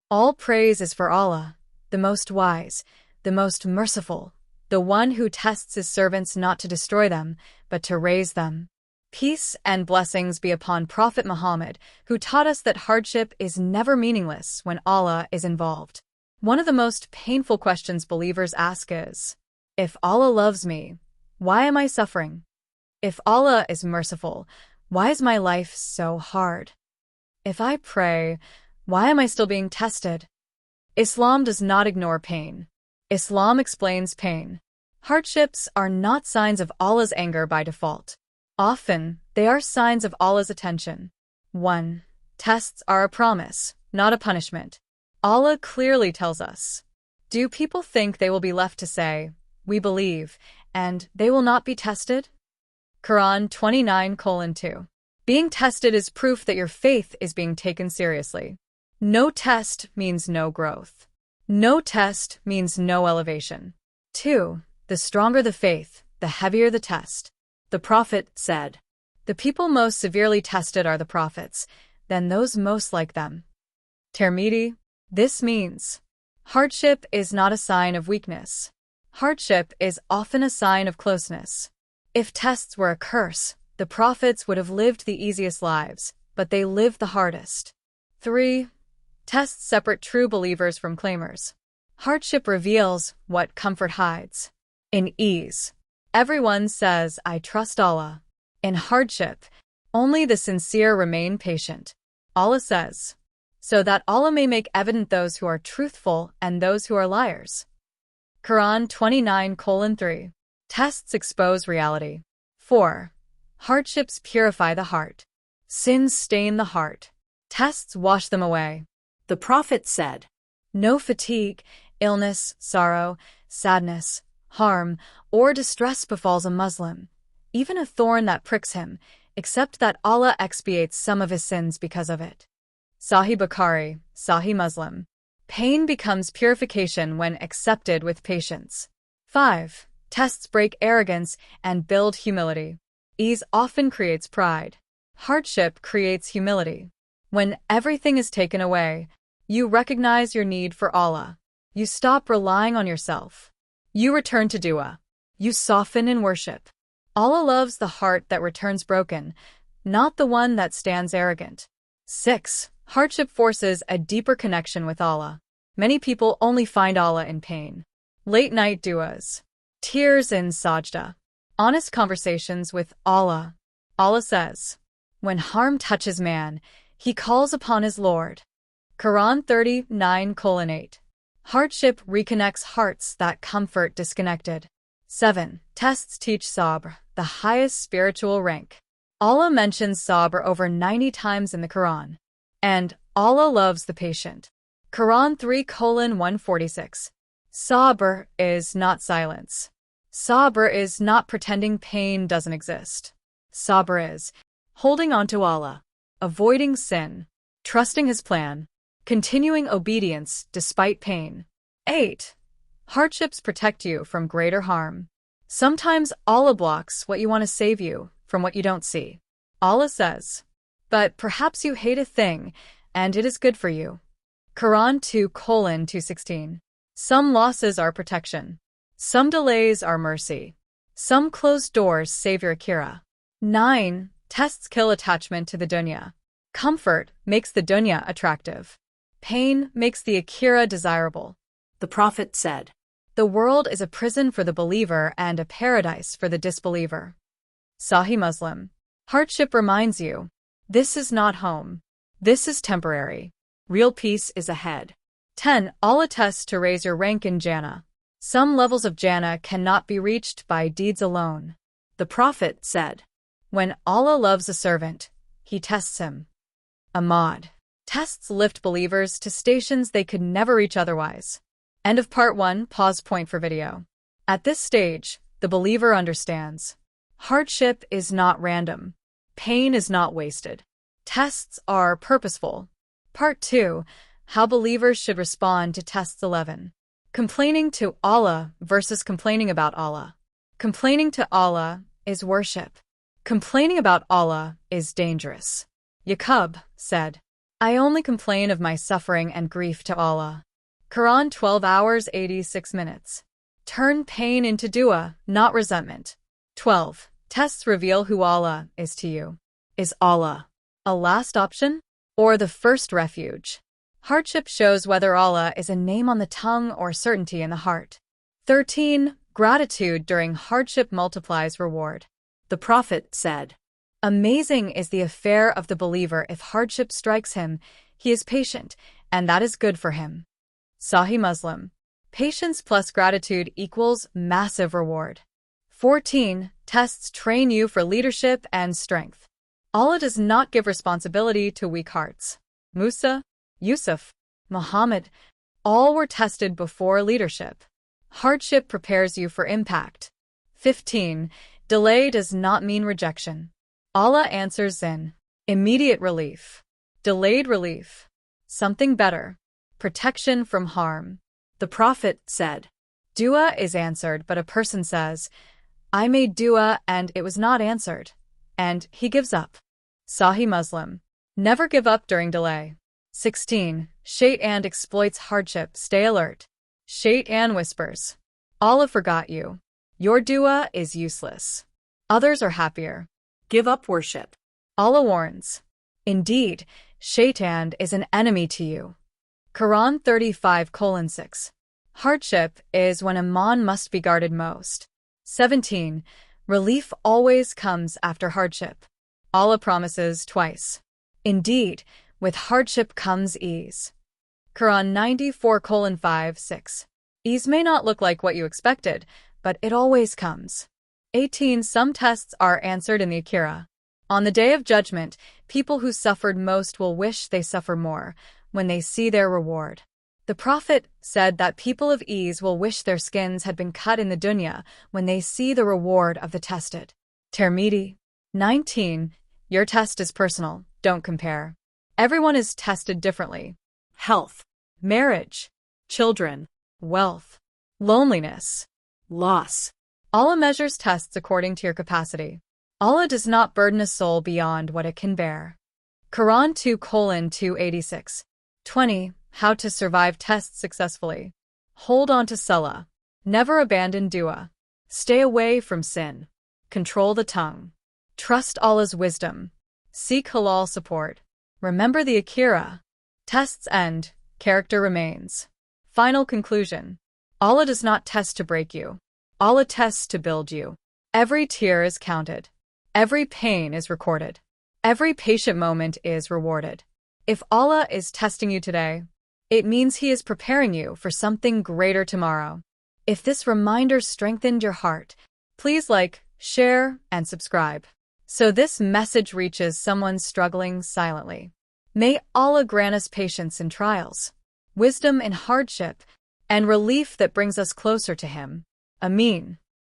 All praise is for Allah, the most wise, the most merciful, the one who tests his servants not to destroy them, but to raise them. Peace and blessings be upon Prophet Muhammad, who taught us that hardship is never meaningless when Allah is involved. One of the most painful questions believers ask is, if Allah loves me, why am I suffering? If Allah is merciful, why is my life so hard? If I pray, why am I still being tested? Islam does not ignore pain. Islam explains pain. Hardships are not signs of Allah's anger by default. Often, they are signs of Allah's attention. 1. Tests are a promise, not a punishment. Allah clearly tells us, do people think they will be left to say, we believe, and they will not be tested? Qur'an 29:2. Being tested is proof that your faith is being taken seriously. No test means no growth. No test means no elevation. 2. The stronger the faith, the heavier the test. The Prophet said, the people most severely tested are the prophets, then those most like them. Tirmidhi. This means, hardship is not a sign of weakness. Hardship is often a sign of closeness. If tests were a curse, the prophets would have lived the easiest lives, but they lived the hardest. 3. Tests separate true believers from claimers. Hardship reveals what comfort hides. In ease, everyone says, I trust Allah. In hardship, only the sincere remain patient. Allah says, so that Allah may make evident those who are truthful and those who are liars. Qur'an 29:3. Tests expose reality. 4. Hardships purify the heart. Sins stain the heart. Tests wash them away. The Prophet said, no fatigue, illness, sorrow, sadness, harm, or distress befalls a Muslim, even a thorn that pricks him, except that Allah expiates some of his sins because of it. Sahih Bukhari, Sahih Muslim. Pain becomes purification when accepted with patience. 5. Tests break arrogance and build humility. Ease often creates pride. Hardship creates humility. When everything is taken away, you recognize your need for Allah. You stop relying on yourself. You return to dua. You soften in worship. Allah loves the heart that returns broken, not the one that stands arrogant. 6. Hardship forces a deeper connection with Allah. Many people only find Allah in pain. Late-night duas. Tears in sajda. Honest conversations with Allah. Allah says, when harm touches man, he calls upon his Lord. Qur'an 39:8. Hardship reconnects hearts that comfort disconnected. 7. Tests teach sabr, the highest spiritual rank. Allah mentions sabr over 90 times in the Qur'an. And Allah loves the patient. Qur'an 3:146. Sabr is not silence. Sabr is not pretending pain doesn't exist. Sabr is holding on to Allah, avoiding sin, trusting His plan, continuing obedience despite pain. 8. Hardships protect you from greater harm. Sometimes Allah blocks what you want to save you from what you don't see. Allah says, but perhaps you hate a thing, and it is good for you. Qur'an 2:216. Some losses are protection. Some delays are mercy. Some closed doors save your akhirah. 9. Tests kill attachment to the dunya. Comfort makes the dunya attractive. Pain makes the akhirah desirable. The Prophet said, the world is a prison for the believer and a paradise for the disbeliever. Sahih Muslim. Hardship reminds you, this is not home. This is temporary. Real peace is ahead. 10. Allah tests to raise your rank in Jannah. Some levels of Jannah cannot be reached by deeds alone. The Prophet said, when Allah loves a servant, He tests him. Ahmad. Tests lift believers to stations they could never reach otherwise. End of part 1. Pause point for video. At this stage, the believer understands. Hardship is not random. Pain is not wasted. Tests are purposeful. Part 2. How believers should respond to tests 11. Complaining to Allah versus complaining about Allah. Complaining to Allah is worship. Complaining about Allah is dangerous. Yaqub said, I only complain of my suffering and grief to Allah. Qur'an 12 hours 86 minutes. Turn pain into dua, not resentment. 12. Tests reveal who Allah is to you. Is Allah a last option or the first refuge? Hardship shows whether Allah is a name on the tongue or certainty in the heart. 13. Gratitude during hardship multiplies reward. The Prophet said, "Amazing is the affair of the believer if hardship strikes him, he is patient, and that is good for him." Sahih Muslim. Patience plus gratitude equals massive reward. 14. Tests train you for leadership and strength. Allah does not give responsibility to weak hearts. Musa, Yusuf, Muhammad, all were tested before leadership. Hardship prepares you for impact. 15. Delay does not mean rejection. Allah answers in immediate relief, delayed relief, something better, protection from harm. The Prophet said, "Dua is answered, but a person says, 'I made dua and it was not answered,' and he gives up." Sahih Muslim. Never give up during delay. 16. Shaitan exploits hardship. Stay alert. Shaitan whispers, "Allah forgot you. Your dua is useless. Others are happier. Give up worship." Allah warns, "Indeed, Shaitan is an enemy to you." Quran 35:6. Hardship is when iman must be guarded most. 17. Relief always comes after hardship. Allah promises twice. Indeed, with hardship comes ease. Quran 94:5-6. Ease may not look like what you expected, but it always comes. 18. Some tests are answered in the akhirah. On the day of judgment, people who suffered most will wish they suffer more when they see their reward. The Prophet said that people of ease will wish their skins had been cut in the dunya when they see the reward of the tested. Tirmidhi. 19. Your test is personal, don't compare. Everyone is tested differently. Health, marriage, children, wealth, loneliness, loss. Allah measures tests according to your capacity. Allah does not burden a soul beyond what it can bear. Quran 2:286. 20. How to survive tests successfully. Hold on to salah. Never abandon dua. Stay away from sin. Control the tongue. Trust Allah's wisdom. Seek halal support. Remember the akhirah. Tests end, character remains. Final conclusion. Allah does not test to break you. Allah tests to build you. Every tear is counted. Every pain is recorded. Every patient moment is rewarded. If Allah is testing you today, it means He is preparing you for something greater tomorrow. If this reminder strengthened your heart, please like, share, and subscribe, so this message reaches someone struggling silently. May Allah grant us patience in trials, wisdom in hardship, and relief that brings us closer to Him. Ameen.